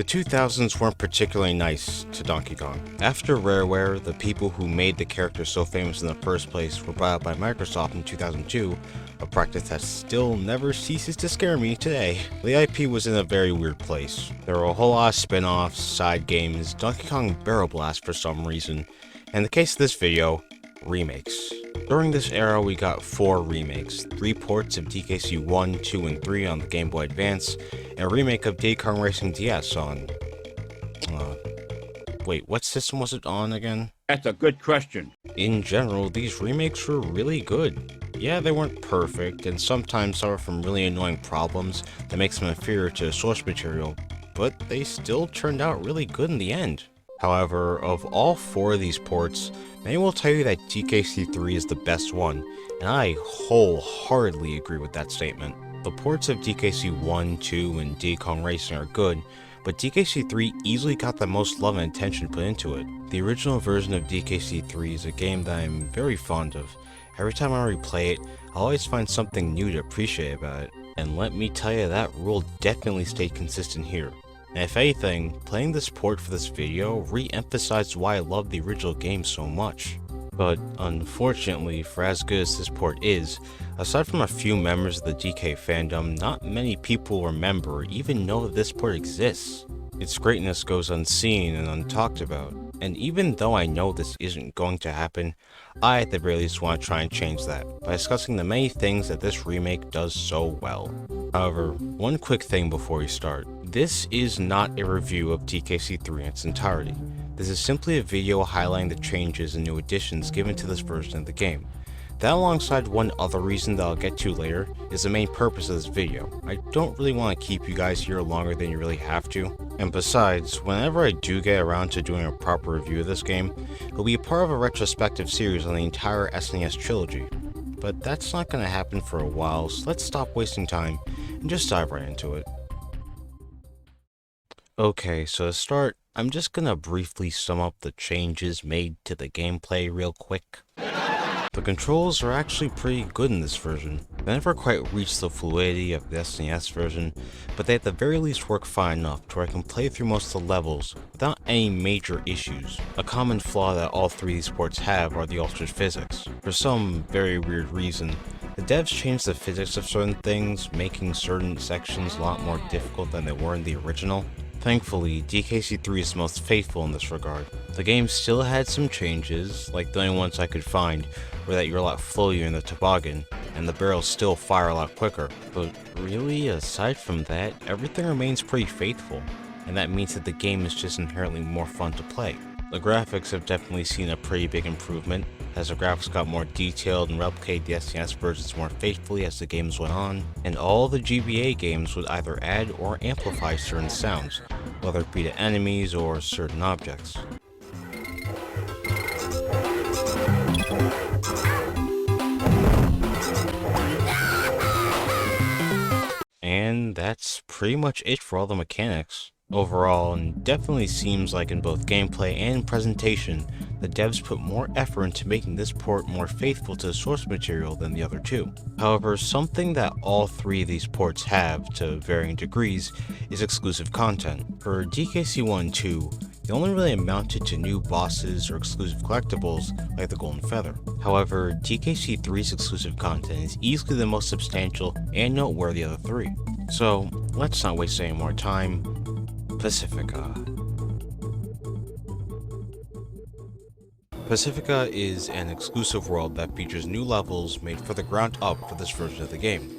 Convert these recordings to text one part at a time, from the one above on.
The 2000s weren't particularly nice to Donkey Kong. After Rareware, the people who made the character so famous in the first place were bought out by Microsoft in 2002, a practice that still never ceases to scare me today. The IP was in a very weird place. There were a whole lot of spin-offs, side games, Donkey Kong Barrel Blast for some reason, and in the case of this video, remakes. During this era, we got 4 remakes, 3 ports of DKC 1, 2, and 3 on the Game Boy Advance, and a remake of Diddy Kong Racing DS on... wait, what system was it on again? That's a good question. In general, these remakes were really good. Yeah, they weren't perfect, and sometimes suffer from really annoying problems that makes them inferior to the source material, but they still turned out really good in the end. However, of all 4 of these ports, many will tell you that DKC3 is the best one, and I wholeheartedly agree with that statement. The ports of DKC 1, 2, and Diddy Kong Racing are good, but DKC3 easily got the most love and attention put into it. The original version of DKC3 is a game that I'm very fond of. Every time I replay it, I always find something new to appreciate about it, and let me tell you, that rule definitely stayed consistent here. And if anything, playing this port for this video re-emphasized why I love the original game so much. But unfortunately, for as good as this port is, aside from a few members of the DK fandom, not many people remember or even know that this port exists. Its greatness goes unseen and untalked about, and even though I know this isn't going to happen, I at the very least want to try and change that by discussing the many things that this remake does so well. However, one quick thing before we start. This is not a review of DKC3 in its entirety. This is simply a video highlighting the changes and new additions given to this version of the game. That, alongside one other reason that I'll get to later, is the main purpose of this video. I don't really want to keep you guys here longer than you really have to. And besides, whenever I do get around to doing a proper review of this game, it'll be a part of a retrospective series on the entire SNES trilogy. But that's not going to happen for a while, so let's stop wasting time and just dive right into it. Okay, so to start, I'm just gonna briefly sum up the changes made to the gameplay real quick. The controls are actually pretty good in this version. They never quite reach the fluidity of the SNES version, but they at the very least work fine enough to where I can play through most of the levels without any major issues. A common flaw that all 3 of these ports have are the altered physics. For some very weird reason, the devs changed the physics of certain things, making certain sections a lot more difficult than they were in the original. Thankfully, DKC3 is most faithful in this regard. The game still had some changes, like the only ones I could find were that you're a lot floatier in the toboggan, and the barrels still fire a lot quicker. But really, aside from that, everything remains pretty faithful, and that means that the game is just inherently more fun to play. The graphics have definitely seen a pretty big improvement, as the graphics got more detailed and replicated the SNES versions more faithfully as the games went on, and all the GBA games would either add or amplify certain sounds, whether it be to enemies or certain objects. And that's pretty much it for all the mechanics. Overall, and definitely seems like in both gameplay and presentation, the devs put more effort into making this port more faithful to the source material than the other 2. However, something that all 3 of these ports have, to varying degrees, is exclusive content. For DKC 1 and 2, they only really amounted to new bosses or exclusive collectibles like the Golden Feather. However, DKC 3's exclusive content is easily the most substantial and noteworthy of the 3. So, let's not waste any more time. Pacifica. Pacifica is an exclusive world that features new levels made for the ground up for this version of the game,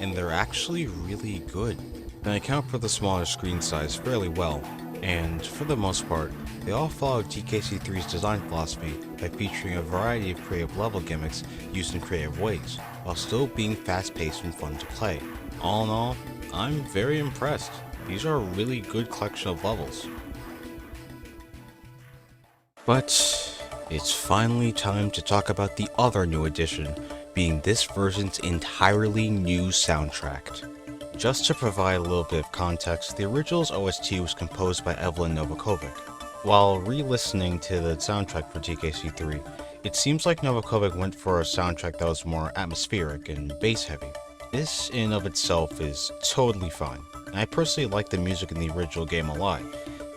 and they're actually really good. They account for the smaller screen size fairly well, and for the most part, they all follow DKC3's design philosophy by featuring a variety of creative level gimmicks used in creative ways, while still being fast-paced and fun to play. All in all, I'm very impressed. These are a really good collection of levels. But it's finally time to talk about the other new addition, being this version's entirely new soundtrack. Just to provide a little bit of context, the original's OST was composed by Evelyn Novakovic. While re-listening to the soundtrack for DKC3, it seems like Novakovic went for a soundtrack that was more atmospheric and bass heavy. This in of itself is totally fine. and I personally like the music in the original game a lot,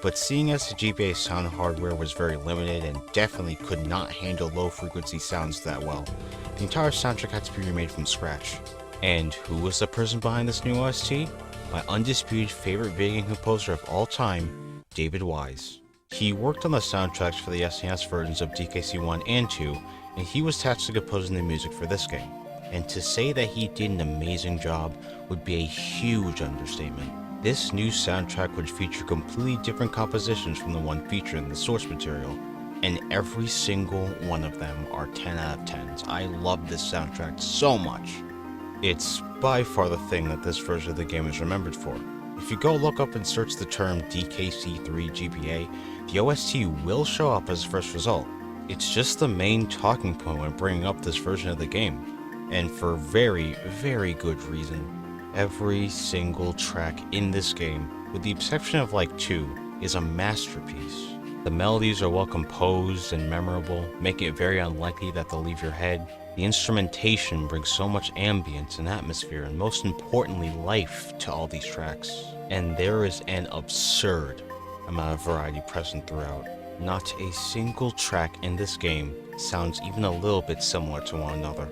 but seeing as the GBA sound hardware was very limited and definitely could not handle low frequency sounds that well, the entire soundtrack had to be remade from scratch. And who was the person behind this new OST? My undisputed favorite video game composer of all time, David Wise. He worked on the soundtracks for the SNES versions of DKC 1 and 2, and he was tasked with composing the music for this game. And to say that he did an amazing job would be a huge understatement. This new soundtrack would feature completely different compositions from the one featured in the source material, and every single one of them are 10 out of 10s. I love this soundtrack so much. It's by far the thing that this version of the game is remembered for. If you go look up and search the term DKC3 GBA, the OST will show up as the first result. It's just the main talking point when bringing up this version of the game, and for very, very good reason. Every single track in this game, with the exception of like 2, is a masterpiece. The melodies are well composed and memorable, making it very unlikely that they'll leave your head. The instrumentation brings so much ambience and atmosphere, and most importantly, life to all these tracks. And there is an absurd amount of variety present throughout. Not a single track in this game sounds even a little bit similar to one another.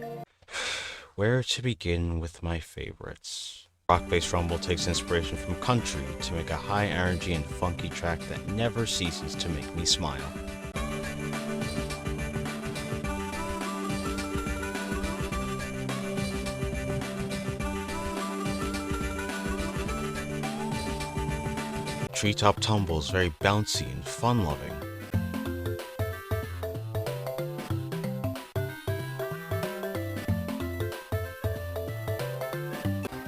Where to begin with my favorites? Rock-based Rumble takes inspiration from country to make a high energy and funky track that never ceases to make me smile. Treetop Tumble is very bouncy and fun-loving.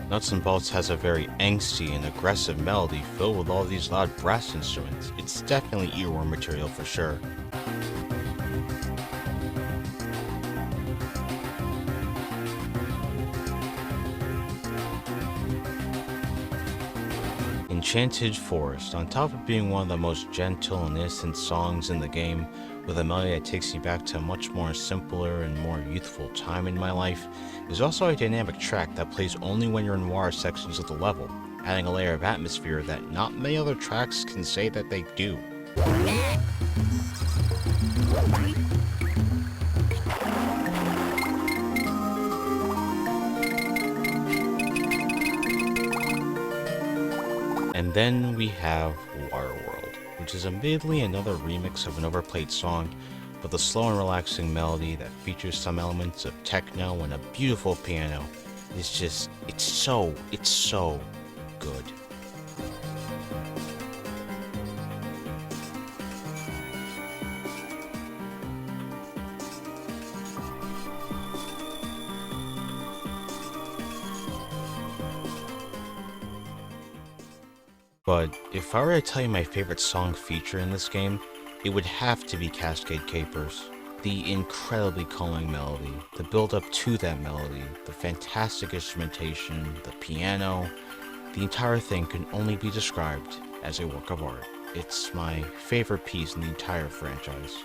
Nuts and Bolts has a very angsty and aggressive melody filled with all these loud brass instruments. It's definitely earworm material for sure. Enchanted Forest, on top of being one of the most gentle and innocent songs in the game, with a melody that takes you back to a much more simpler and more youthful time in my life, is also a dynamic track that plays only when you're in water sections of the level, adding a layer of atmosphere that not many other tracks can say that they do. And then we have Waterworld, which is admittedly another remix of an overplayed song, with a slow and relaxing melody that features some elements of techno and a beautiful piano. It's so good. But if I were to tell you my favorite song feature in this game, it would have to be Cascade Capers. The incredibly calming melody, the build up to that melody, the fantastic instrumentation, the piano, the entire thing can only be described as a work of art. It's my favorite piece in the entire franchise.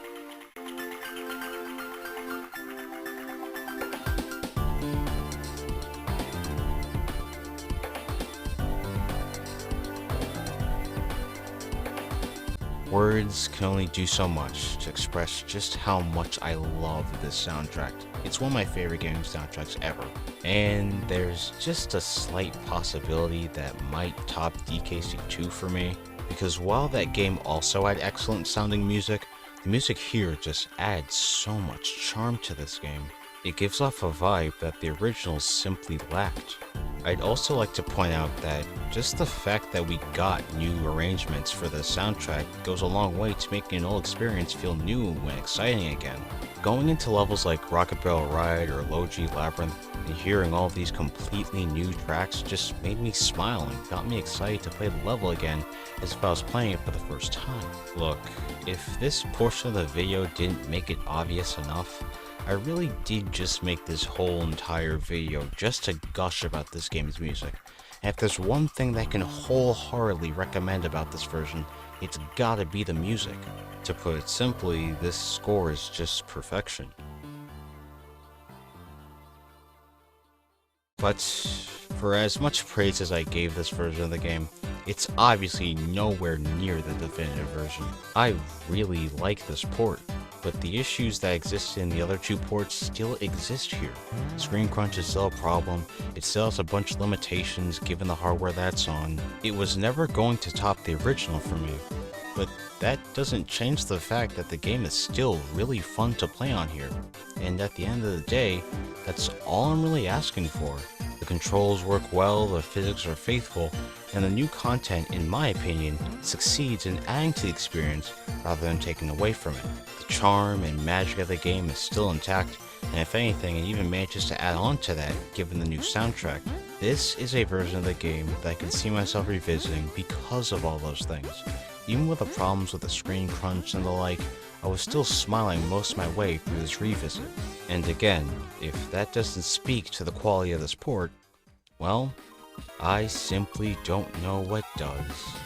Words can only do so much to express just how much I love this soundtrack. It's one of my favorite game soundtracks ever. And there's just a slight possibility that might top DKC 2 for me, because while that game also had excellent sounding music, the music here just adds so much charm to this game. It gives off a vibe that the original simply lacked. I'd also like to point out that just the fact that we got new arrangements for the soundtrack goes a long way to making an old experience feel new and exciting again. Going into levels like Rocket Barrel Ride or Logi Labyrinth and hearing all these completely new tracks just made me smile and got me excited to play the level again as if I was playing it for the first time. Look, if this portion of the video didn't make it obvious enough, I really did just make this whole entire video just to gush about this game's music. And if there's one thing that I can wholeheartedly recommend about this version, it's gotta be the music. To put it simply, this score is just perfection. But For as much praise as I gave this version of the game, it's obviously nowhere near the definitive version. I really like this port, but the issues that existed in the other two ports still exist here. Screen crunch is still a problem, it still has a bunch of limitations given the hardware that's on. It was never going to top the original for me, but that doesn't change the fact that the game is still really fun to play on here. And at the end of the day, that's all I'm really asking for. The controls work well, the physics are faithful, and the new content, in my opinion, succeeds in adding to the experience rather than taking away from it. The charm and magic of the game is still intact, and if anything, it even manages to add on to that given the new soundtrack. This is a version of the game that I can see myself revisiting because of all those things. Even with the problems with the screen crunch and the like, I was still smiling most of my way through this revisit. And again, if that doesn't speak to the quality of this port, well, I simply don't know what does.